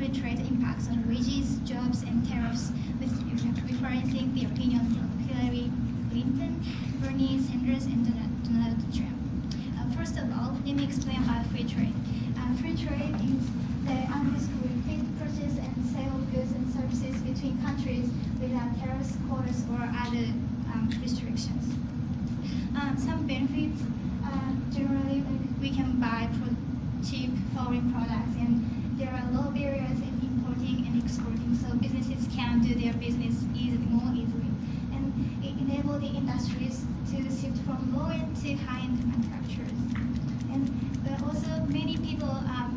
free trade impacts on wages, jobs, and tariffs, with referencing the opinion from Hillary Clinton, Bernie Sanders, and Donald Trump. First of all, let me explain about free trade. Free trade is the unrestricted purchase and sale of goods and services between countries without tariffs, quotas, or other restrictions. Some benefits, generally we can buy cheap foreign products, and there are low barriers in importing and exporting, so businesses can do their business more easily. And it enables the industries to shift from low-end to high-end manufacturers. And also many people are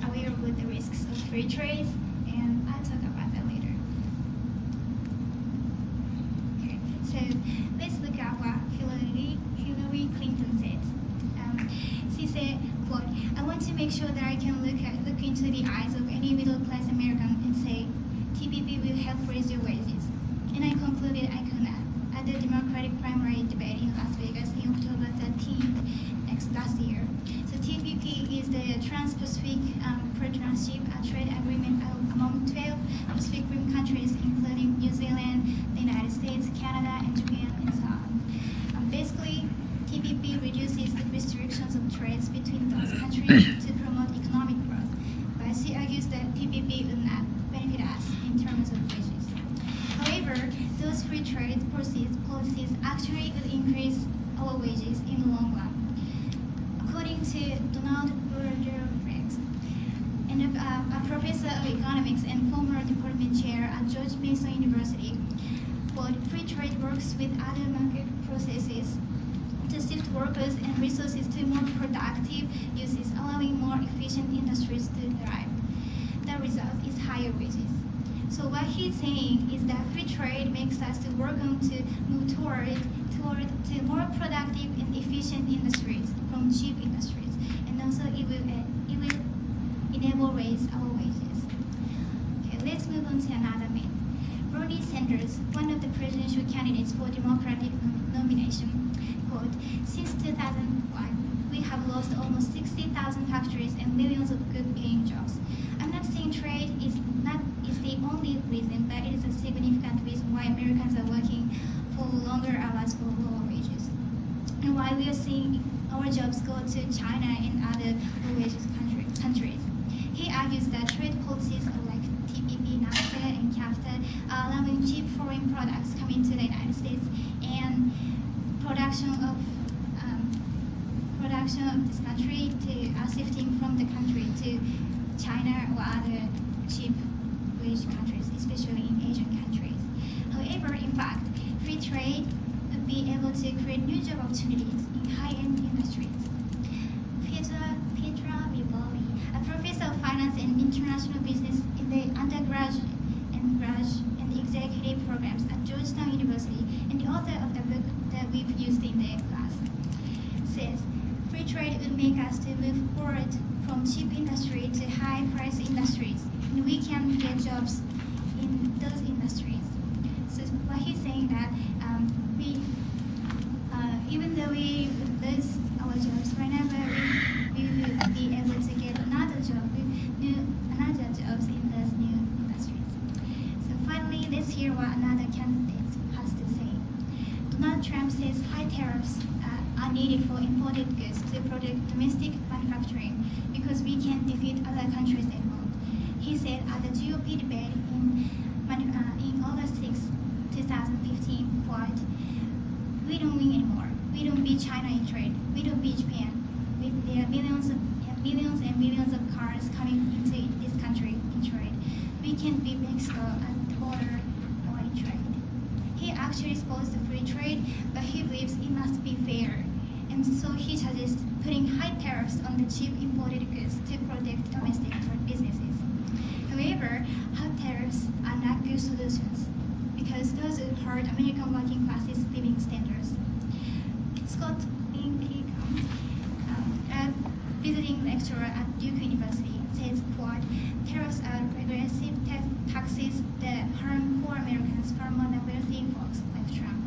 aware with the risks of free trade, and I'll talk about that later. Okay, so let's look at what Hillary Clinton said. She said, quote, "I want to make sure that I can look into the eyes of any middle-class American and say, TPP will help raise your wages." And I concluded I could not. At the Democratic primary debate in Las Vegas in October 13th last year. So TPP is the Trans-Pacific Partnership Trade Agreement among 12 Pacific Rim countries, including New Zealand, the United States, Canada, and Japan, and so on. Basically, TPP reduces the restrictions of trades between those countries to promote economic growth, but she argues that TPP will not benefit us in terms of wages. However, those free trade policies actually will increase our wages in the long run. According to Donald Berger-Franks, and a professor of economics and former department chair at George Mason University, quote, "Free trade works with other market processes to shift workers and resources to more productive uses, allowing more efficient industries to thrive. The result is higher wages." So what he's saying is that free trade makes us to work on to move toward to more productive and efficient industries from cheap industries, and also it will enable raise our wages. Okay, let's move on to another myth. Bernie Sanders, one of the presidential candidates for Democratic nomination, quote, "Since 2001, we have lost almost 60,000 factories and millions of good-paying jobs. I'm not saying trade is the only reason, but it is a significant reason why Americans are working for longer hours for lower wages, and why we are seeing our jobs go to China and other low-wages countries." He argues that trade policies like TPP, NAFTA, and CAFTA are allowing cheap foreign products coming to the United States, and production of this country to shifting from the country to China or other cheap wage countries, especially in Asian countries. However, in fact, free trade would be able to create new job opportunities in high-end industries. Petra Vivoli, a professor of finance and international business in the undergraduate and graduate and executive programs at Georgetown University, and the author of the book that we've used in the class, says, "Free trade will make us to move forward from cheap industry to high-price industries, and we can get jobs in those industries." So what he's saying that even though we lose our jobs right now, but we will be able to get another jobs in those new industries. So finally, let's hear what another candidate has to say. Donald Trump says high tariffs are needed for imported goods to protect domestic manufacturing because we can defeat other countries involved. He said at the GOP debate in August 6, 2015, quote, "We don't win anymore. We don't beat China in trade. We don't beat Japan with their millions and millions of cars coming into this country in trade. We can beat Mexico at the border or in trade." He actually supports the free trade, but he believes it must be fair. And so he suggests putting high tariffs on the cheap imported goods to protect domestic businesses. However, high tariffs are not good solutions because those will hurt American working classes' living standards. Scott Binkley, a visiting lecturer at Duke University, says, quote, "Tariffs are regressive taxes that harm poor Americans far more than wealthy folks like Trump."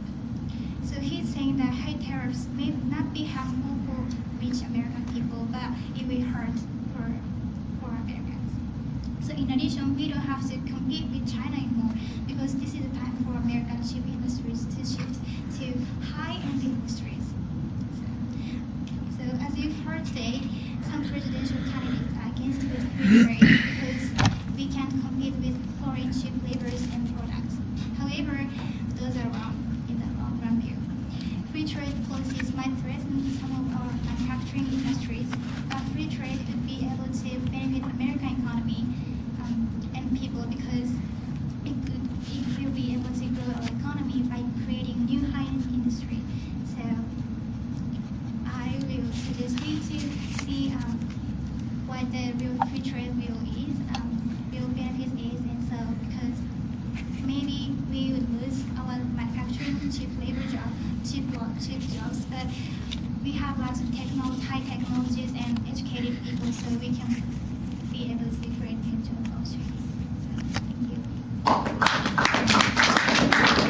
So he's saying that high tariffs may not be harmful for rich American people, but it will hurt for poor Americans. So in addition, we don't have to compete with China anymore because this is the time for American chip industries to shift to high-end industries. So as you've heard today, some presidential candidates are against with free trade because we can't compete with foreign cheap labors and products. However, those are wrong in the long run view. Free trade policies might threaten some of our manufacturing industries, but free trade would be able to benefit American economy and people because it will be able to grow our economy by creating new high-end industry. So I will suggest you to see what the real free trade real benefit is, and so because maybe we would lose our manufacturing cheap labor job, cheap jobs, but we have lots of high technologies and educated people, so we can